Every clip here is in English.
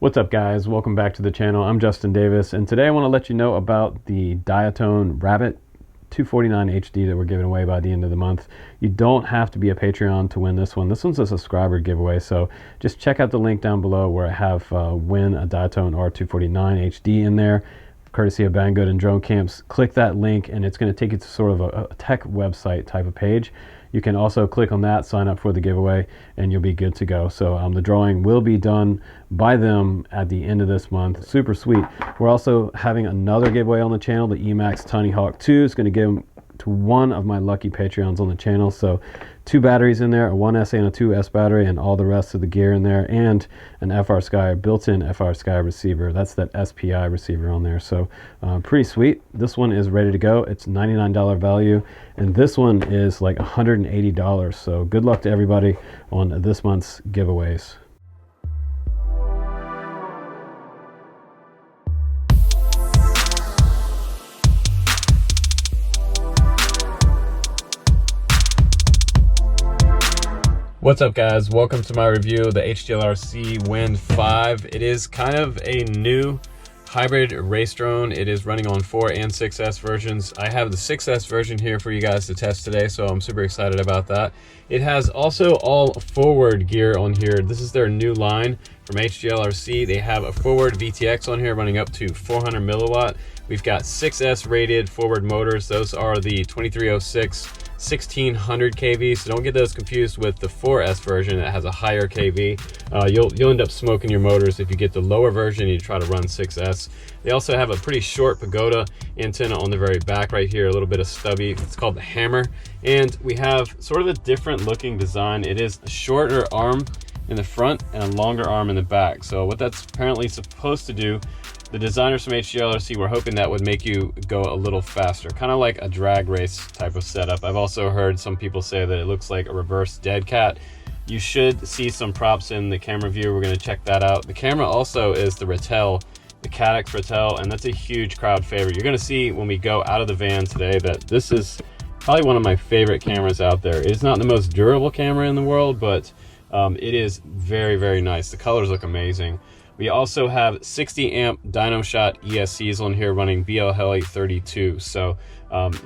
What's up guys, welcome back to the channel. I'm Justin Davis, and today I want to let you know about the Diatone Rabbit 249 HD that we're giving away by the end of the month. You don't have to be a Patreon to win this one. This one's a subscriber giveaway, so just check out the link down below where I have win a Diatone R249 HD in there, courtesy of Banggood and Drone Camps. Click that link and it's going to take you to sort of a tech website type of page. You can also click on that, sign up for the giveaway, and you'll be good to go. So the drawing will be done by them at the end of this month. Super sweet. We're also having another giveaway on the channel. The Emax Tiny Hawk 2 is going to give to one of my lucky Patreons on the channel. So 2 batteries in there, a 1S and a 2S battery, and all the rest of the gear in there, and an FrSky, built-in FrSky receiver. That's that SPI receiver on there. So pretty sweet. This one is ready to go. It's $99 value, and this one is like $180. So good luck to everybody on this month's giveaways. What's up guys, welcome to my review of the HGLRC Wind 5. It is kind of a new hybrid race drone. It is running on 4 and 6S versions. I have the 6S version here for you guys to test today, so I'm super excited about that. It has also all forward gear on here. This is their new line from HGLRC. They have a forward VTX on here running up to 400 milliwatt. We've got 6S rated forward motors. Those are the 2306 1600 kV, so don't get those confused with the 4S version that has a higher kV. You'll end up smoking your motors if you get the lower version and you try to run 6S. They also have a pretty short pagoda antenna on the very back right here, a little bit of stubby. It's called the hammer, and we have sort of a different looking design. It is a shorter arm in the front and a longer arm in the back. So what that's apparently supposed to do, the designers from HGLRC were hoping that would make you go a little faster, kind of like a drag race type of setup. I've also heard some people say that it looks like a reverse dead cat. You should see some props in the camera view. We're going to check that out. The camera also is the Ratel, the Caddx Ratel, and that's a huge crowd favorite. You're going to see when we go out of the van today that this is probably one of my favorite cameras out there. It's not the most durable camera in the world, but it is very, very nice. The colors look amazing. We also have 60 amp DynoShot ESCs on here running BL-Heli 32. So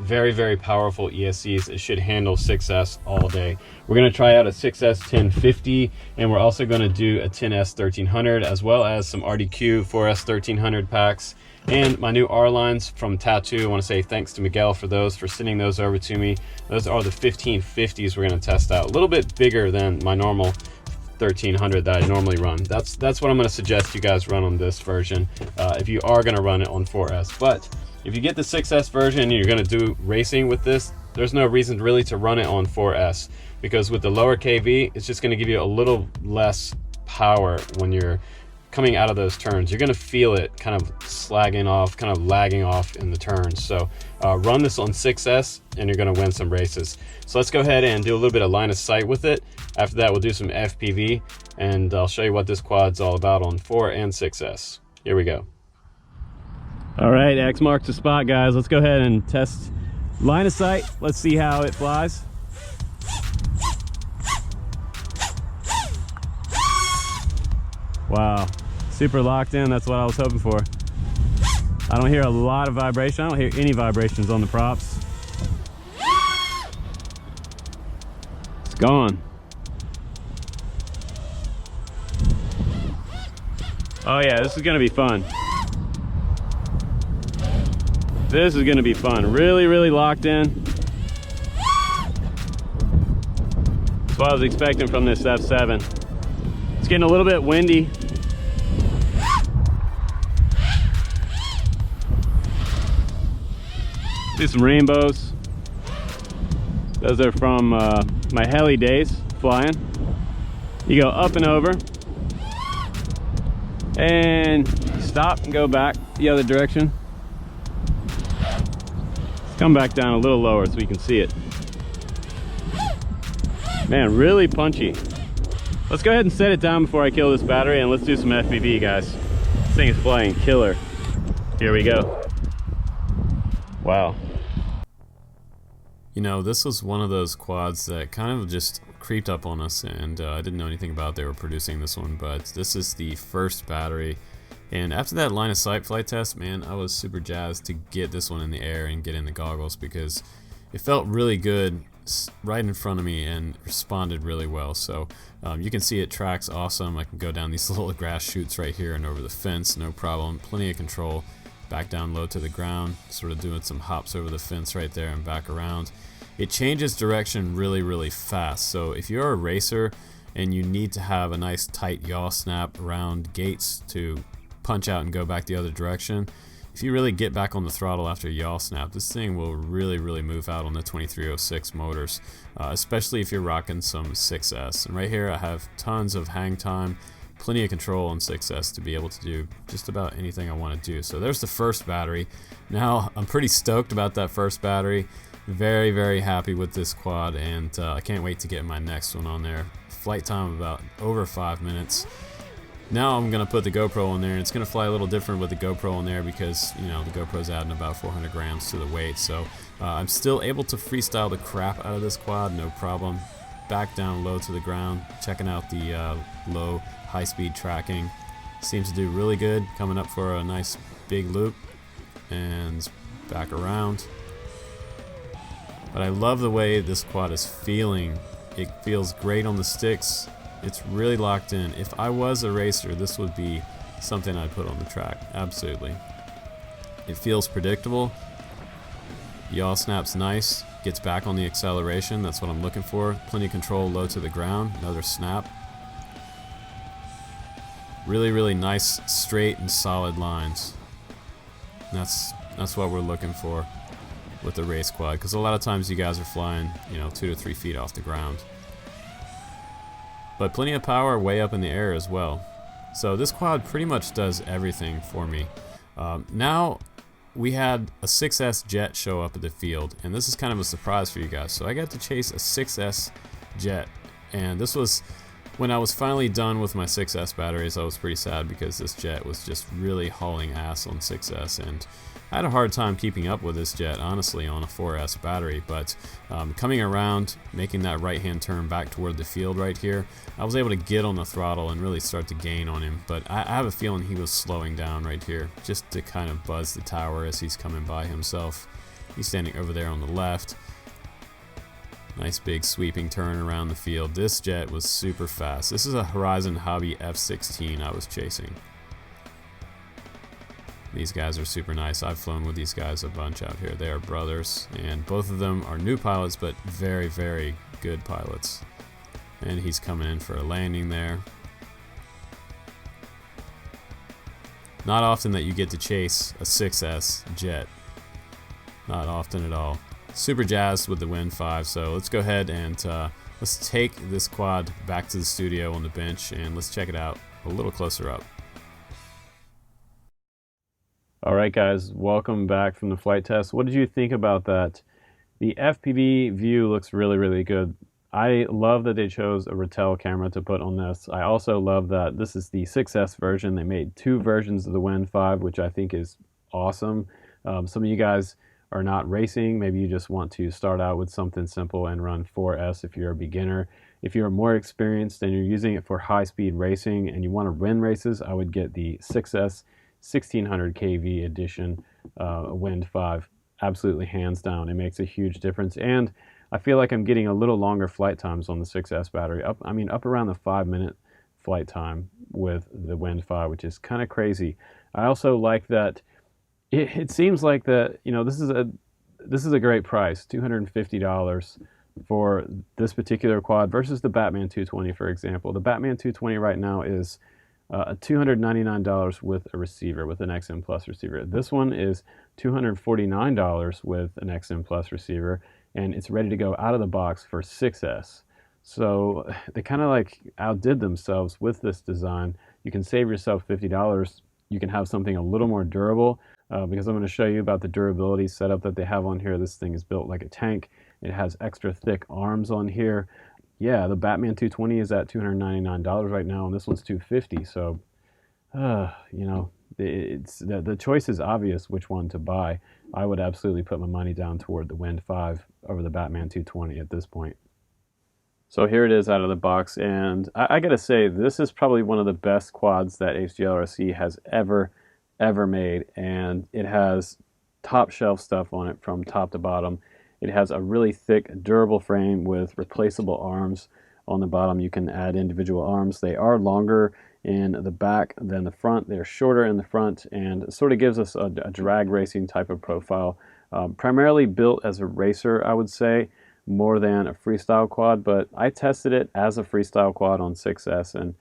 very, very powerful ESCs. It should handle 6S all day. We're going to try out a 6S 1050, and we're also going to do a 10S 1300, as well as some RDQ 4S 1300 packs. And my new R lines from Tattoo. I want to say thanks to Miguel for sending those over to me. Those are the 1550s we're going to test out. A little bit bigger than my normal 1300 that I normally run. That's what I'm going to suggest you guys run on this version if you are going to run it on 4S. But if you get the 6S version and you're going to do racing with this, there's no reason really to run it on 4S, because with the lower kV, it's just going to give you a little less power when you're coming out of those turns. You're going to feel it kind of slagging off, kind of lagging off in the turns. So run this on 6S and you're going to win some races. So let's go ahead and do a little bit of line of sight with it. After that, we'll do some FPV, and I'll show you what this quad's all about on 4 and 6S. Here we go. All right, X marks the spot, guys. Let's go ahead and test line of sight. Let's see how it flies. Wow, super locked in. That's what I was hoping for. I don't hear a lot of vibration. I don't hear any vibrations on the props. It's gone. Oh yeah, this is gonna be fun. This is gonna be fun. Really, really locked in. That's what I was expecting from this F7. It's getting a little bit windy. See some rainbows. Those are from my heli days flying. You go up and over, and stop and go back the other direction. Come back down a little lower so we can see it. Man, really punchy. Let's go ahead and set it down before I kill this battery, and let's do some FPV, guys. This thing is flying killer. Here we go. Wow. You know, this was one of those quads that kind of just creeped up on us, and I didn't know anything about they were producing this one, but this is the first battery. And after that line of sight flight test, man, I was super jazzed to get this one in the air and get in the goggles, because it felt really good right in front of me and responded really well. So you can see it tracks awesome. I can go down these little grass chutes right here and over the fence, no problem. Plenty of control. Back down low to the ground, sort of doing some hops over the fence right there and back around. It changes direction really, really fast. So if you're a racer and you need to have a nice tight yaw snap around gates to punch out and go back the other direction, if you really get back on the throttle after a yaw snap, this thing will really, really move out on the 2306 motors, especially if you're rocking some 6S. And right here I have tons of hang time, plenty of control on 6S to be able to do just about anything I want to do. So there's the first battery. Now I'm pretty stoked about that first battery. Very, very happy with this quad, and I can't wait to get my next one on there. Flight time about over 5 minutes. Now I'm gonna put the GoPro on there, and it's gonna fly a little different with the GoPro on there because, you know, the GoPro's adding about 400 grams to the weight. So I'm still able to freestyle the crap out of this quad, no problem. Back down low to the ground, checking out the low high-speed tracking. Seems to do really good, coming up for a nice big loop, and back around. But I love the way this quad is feeling. It feels great on the sticks. It's really locked in. If I was a racer, this would be something I'd put on the track, absolutely. It feels predictable. Yaw snap's nice. Gets back on the acceleration, that's what I'm looking for. Plenty of control low to the ground, another snap. Really, really nice, straight and solid lines. That's what we're looking for with the race quad, because a lot of times you guys are flying, you know, 2 to 3 feet off the ground. But plenty of power way up in the air as well. So this quad pretty much does everything for me. Now we had a 6S Jet show up at the field, and this is kind of a surprise for you guys. So I got to chase a 6S Jet, and this was when I was finally done with my 6S batteries. I was pretty sad because this Jet was just really hauling ass on 6S, and I had a hard time keeping up with this Jet, honestly, on a 4S battery. But coming around, making that right-hand turn back toward the field right here, I was able to get on the throttle and really start to gain on him. But I have a feeling he was slowing down right here, just to kind of buzz the tower as he's coming by himself. He's standing over there on the left. Nice big sweeping turn around the field. This Jet was super fast. This is a Horizon Hobby F16 I was chasing. These guys are super nice. I've flown with these guys a bunch out here. They are brothers, and both of them are new pilots, but very, very good pilots. And he's coming in for a landing there. Not often that you get to chase a 6S Jet. Not often at all. Super jazzed with the Wind 5, so let's go ahead and let's take this quad back to the studio on the bench, and let's check it out a little closer up. Alright guys, welcome back from the flight test. What did you think about that? The FPV view looks really, really good. I love that they chose a Ratel camera to put on this. I also love that this is the 6S version. They made 2 versions of the Wind 5, which I think is awesome. Some of you guys are not racing. Maybe you just want to start out with something simple and run 4S if you're a beginner. If you're more experienced and you're using it for high-speed racing and you want to win races, I would get the 6S 1600 kV edition Wind 5. Absolutely, hands down. It makes a huge difference, and I feel like I'm getting a little longer flight times on the 6S battery. Up around the 5-minute flight time with the Wind 5, which is kind of crazy. I also like that it seems like that, you know, this is a great price, $250 for this particular quad versus the Batman 220, for example. The Batman 220 right now is $299 with a receiver, with an XM Plus receiver. This one is $249 with an XM Plus receiver, and it's ready to go out of the box for 6S. So they kind of like outdid themselves with this design. You can save yourself $50. You can have something a little more durable, because I'm going to show you about the durability setup that they have on here. This thing is built like a tank. It has extra thick arms on here. Yeah, the Batman 220 is at $299 right now, and this one's $250. So, you know, the choice is obvious which one to buy. I would absolutely put my money down toward the Wind 5 over the Batman 220 at this point. So here it is out of the box, and I gotta say, this is probably one of the best quads that HGLRC has ever made, and it has top shelf stuff on it from top to bottom. It has a really thick, durable frame with replaceable arms on the bottom. You can add individual arms. They are longer in the back than the front. They're shorter in the front, and it sort of gives us a drag racing type of profile. Primarily built as a racer, I would say, more than a freestyle quad, but I tested it as a freestyle quad on 6S, and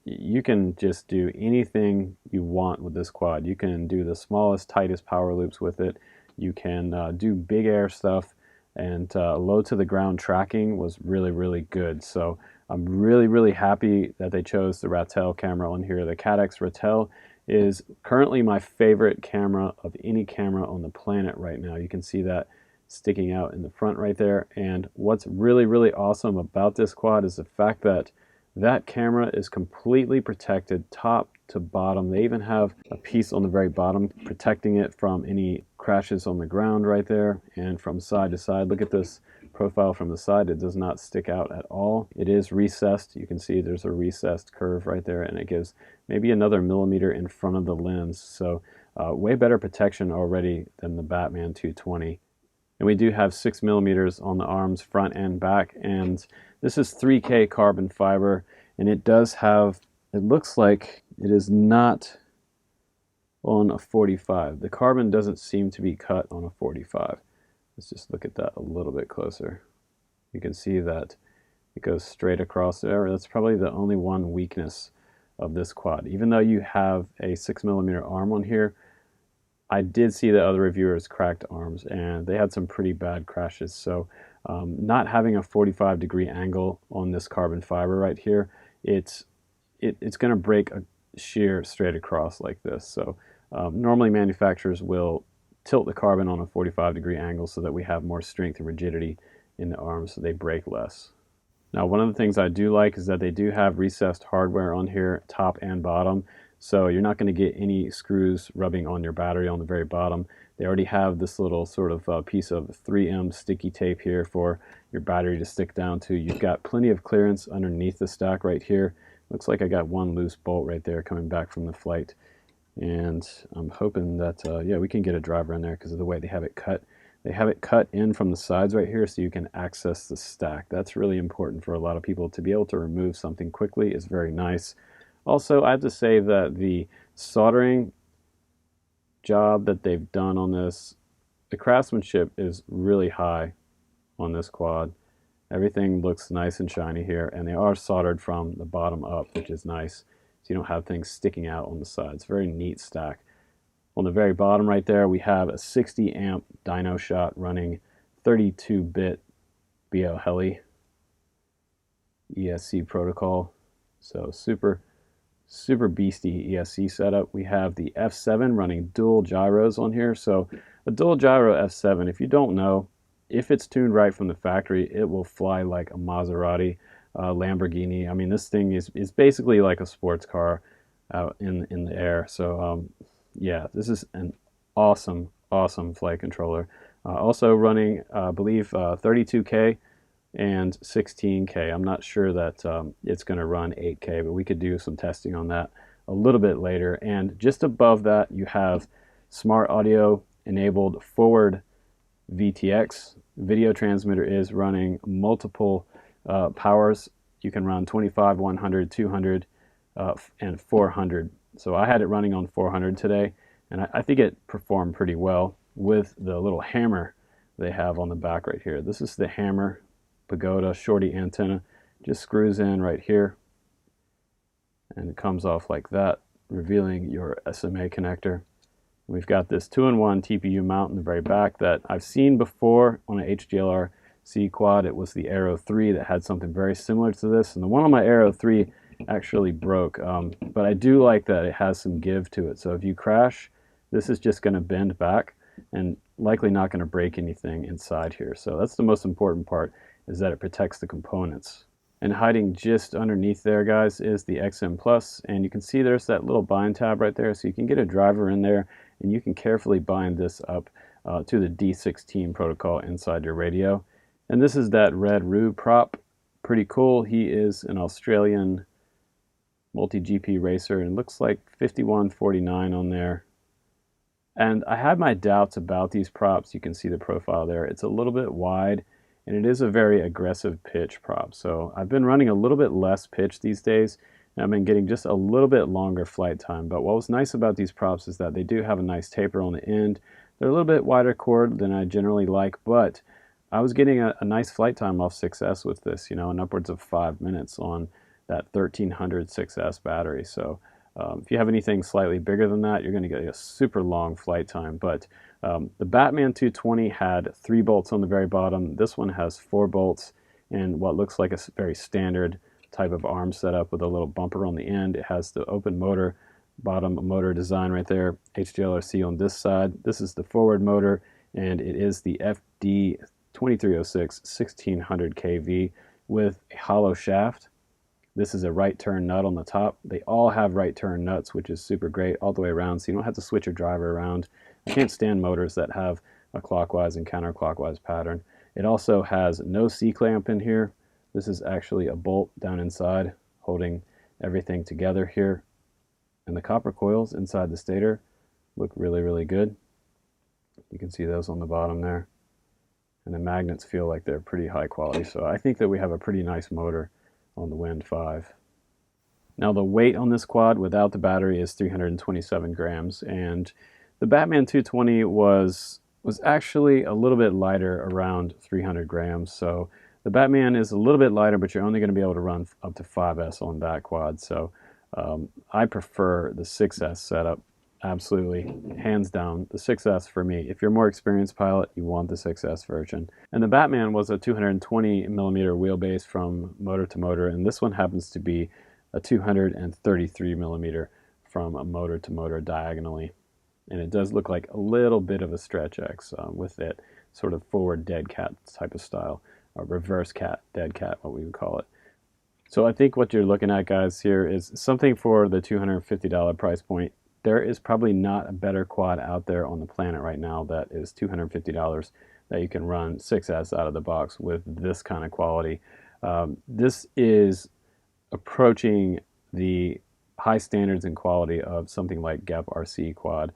you can just do anything you want with this quad. You can do the smallest, tightest power loops with it. You can do big air stuff, and low to the ground tracking was really good. So I'm really happy that they chose the Ratel camera on here. The Cadex Ratel is currently my favorite camera of any camera on the planet right now. You can see that sticking out in the front right there. And what's really awesome about this quad is the fact that that camera is completely protected top to bottom. They even have a piece on the very bottom protecting it from any crashes on the ground right there, and from side to side. Look at this profile from the side. It does not stick out at all. It is recessed. You can see there's a recessed curve right there, and it gives maybe another millimeter in front of the lens. So way better protection already than the Batman 220. And we do have 6 millimeters on the arms, front and back, and this is 3K carbon fiber, and it does have, it looks like it is not on a 45. The carbon doesn't seem to be cut on a 45. Let's just look at that a little bit closer. You can see that it goes straight across there. That's probably the only one weakness of this quad. Even though you have a 6 millimeter arm on here, I did see that other reviewers cracked arms, and they had some pretty bad crashes. So not having a 45-degree angle on this carbon fiber right here, it's going to break a shear straight across like this. So normally manufacturers will tilt the carbon on a 45-degree angle so that we have more strength and rigidity in the arms so they break less. Now, one of the things I do like is that they do have recessed hardware on here, top and bottom. So you're not going to get any screws rubbing on your battery on the very bottom. They already have this little sort of piece of 3M sticky tape here for your battery to stick down to. You've got plenty of clearance underneath the stack right here. Looks like I got one loose bolt right there coming back from the flight. And I'm hoping that, yeah, we can get a driver in there because of the way they have it cut. They have it cut in from the sides right here so you can access the stack. That's really important for a lot of people. To be able to remove something quickly is very nice. Also, I have to say that the soldering job that they've done on this, the craftsmanship is really high on this quad. Everything looks nice and shiny here, and they are soldered from the bottom up, which is nice. So you don't have things sticking out on the sides. Very neat stack. On the very bottom right there, we have a 60 amp dyno shot running 32-bit BL Heli ESC protocol. So super beastie ESC setup. We have the F7 running dual gyros on here. So a dual gyro F7, if you don't know, if it's tuned right from the factory, it will fly like a Maserati, Lamborghini. I mean, this thing is basically like a sports car out in the air. So yeah, this is an awesome flight controller. Also running, I believe, 32K and 16K. I'm not sure that it's going to run 8K, but we could do some testing on that a little bit later. And just above that, you have smart audio enabled forward VTX. Video transmitter is running multiple powers. You can run 25, 100, 200, and 400. So I had it running on 400 today, and I think it performed pretty well with the little hammer they have on the back right here. This is the hammer Pagoda shorty antenna. Just screws in right here, and it comes off like that, revealing your SMA connector. We've got this 2-in-1 TPU mount in the very back that I've seen before on an HGLRC quad. It was the Aero 3 that had something very similar to this, and the one on my Aero 3 actually broke, but I do like that it has some give to it. So if you crash, this is just going to bend back and likely not going to break anything inside here. So that's the most important part, is that it protects the components. And hiding just underneath there, guys, is the XM Plus, and you can see there's that little bind tab right there, so you can get a driver in there and you can carefully bind this up to the D16 protocol inside your radio. And this is that red Rube prop pretty cool. He is an Australian multi-GP racer, and it looks like 5149 on there. And I had my doubts about these props. You can see the profile there. It's a little bit wide, and it is a very aggressive pitch prop. So I've been running a little bit less pitch these days, and I've been getting just a little bit longer flight time. But what was nice about these props is that they do have a nice taper on the end. They're a little bit wider chord than I generally like, but I was getting a nice flight time off 6S with this, you know, and upwards of 5 minutes on that 1300 6S battery. So if you have anything slightly bigger than that, you're going to get a super long flight time. But the Batman 220 had 3 bolts on the very bottom. This one has 4 bolts and what looks like a very standard type of arm setup with a little bumper on the end. It has the open motor, bottom motor design right there, HGLRC on this side. This is the forward motor, and it is the FD 2306 1600 kV with a hollow shaft. This is a right turn nut on the top. They all have right turn nuts, which is super great all the way around, so you don't have to switch your driver around. I can't stand motors that have a clockwise and counterclockwise pattern. It also has no C-clamp in here. This is actually a bolt down inside holding everything together here. And the copper coils inside the stator look really, really good. You can see those on the bottom there. And the magnets feel like they're pretty high quality. So I think that we have a pretty nice motor on the Wind 5. Now the weight on this quad without the battery is 327 grams, and the Batman 220 was actually a little bit lighter, around 300 grams. So the Batman is a little bit lighter, but you're only going to be able to run up to 5S on that quad. So I prefer the 6S setup. Absolutely, hands down, the 6S for me. If you're a more experienced pilot, you want the 6S version. And the Batman was a 220 millimeter wheelbase from motor to motor, and this one happens to be a 233 millimeter from a motor to motor diagonally. And it does look like a little bit of a stretch X with it sort of forward dead cat type of style, or reverse cat, dead cat, what we would call it. So I think what you're looking at, guys, here is something for the $250 price point. There is probably not a better quad out there on the planet right now that is $250 that you can run 6S out of the box with this kind of quality. This is approaching the high standards and quality of something like GEP RC quad.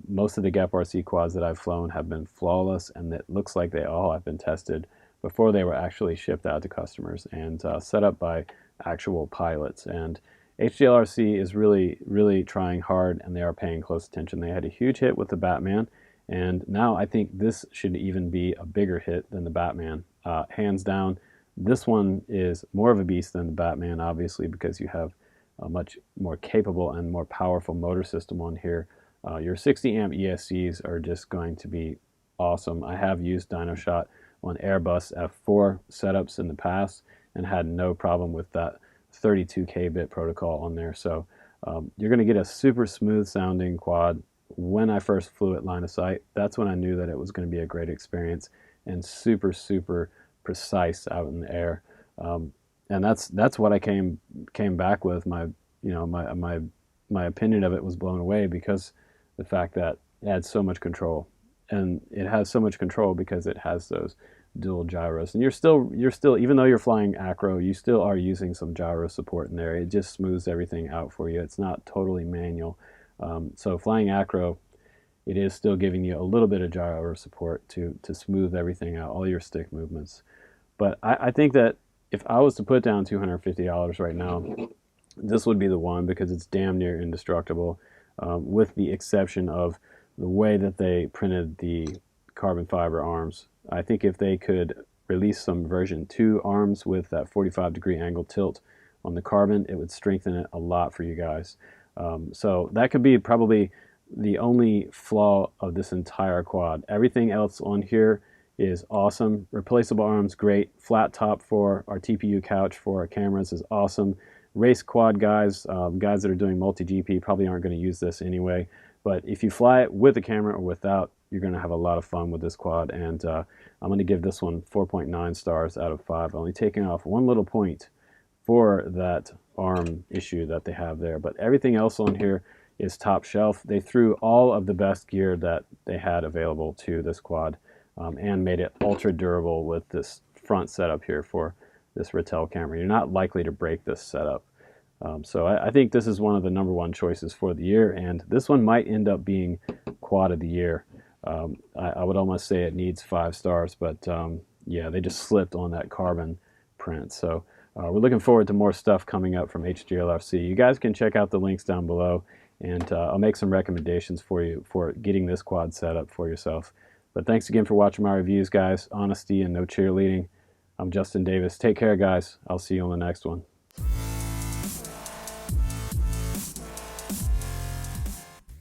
Most of the GEP RC quads that I've flown have been flawless, and it looks like they all have been tested before they were actually shipped out to customers and set up by actual pilots. And HGLRC is really, really trying hard, and they are paying close attention. They had a huge hit with the Batman, and now I think this should even be a bigger hit than the Batman. Hands down, this one is more of a beast than the Batman, obviously, because you have a much more capable and more powerful motor system on here. Your 60 amp ESCs are just going to be awesome. I have used DynoShot on Airbus F4 setups in the past and had no problem with that 32 kbit protocol on there. So you're going to get a super smooth sounding quad. When I first flew it line of sight, that's when I knew that it was going to be a great experience and super, super precise out in the air. And that's what I came back with. My opinion of it was blown away because the fact that it had so much control, and it has so much control because it has those dual gyros, and you're still even though you're flying acro, you still are using some gyro support in there. It just smooths everything out for you. It's not totally manual. So flying acro, it is still giving you a little bit of gyro support to smooth everything out, all your stick movements. But I think that if I was to put down $250 right now, this would be the one, because it's damn near indestructible, with the exception of the way that they printed the carbon fiber arms. I think if they could release some version 2 arms with that 45-degree angle tilt on the carbon, it would strengthen it a lot for you guys. So that could be probably the only flaw of this entire quad. Everything else on here is awesome. Replaceable arms, great. Flat top for our TPU couch for our cameras is awesome. Race quad guys, guys that are doing multi-GP probably aren't going to use this anyway. But if you fly it with a camera or without, you're going to have a lot of fun with this quad. And I'm going to give this one 4.9 stars out of 5. Only taking off one little point for that arm issue that they have there. But everything else on here is top shelf. They threw all of the best gear that they had available to this quad and made it ultra durable with this front setup here for this Ratel camera. You're not likely to break this setup. So I think this is one of the #1 choices for the year, and this one might end up being quad of the year. I would almost say it needs 5 stars, but yeah, they just slipped on that carbon print. So we're looking forward to more stuff coming up from HGLRC. You guys can check out the links down below, and I'll make some recommendations for you for getting this quad set up for yourself. But thanks again for watching my reviews, guys. Honesty and no cheerleading. I'm Justin Davis. Take care, guys. I'll see you on the next one.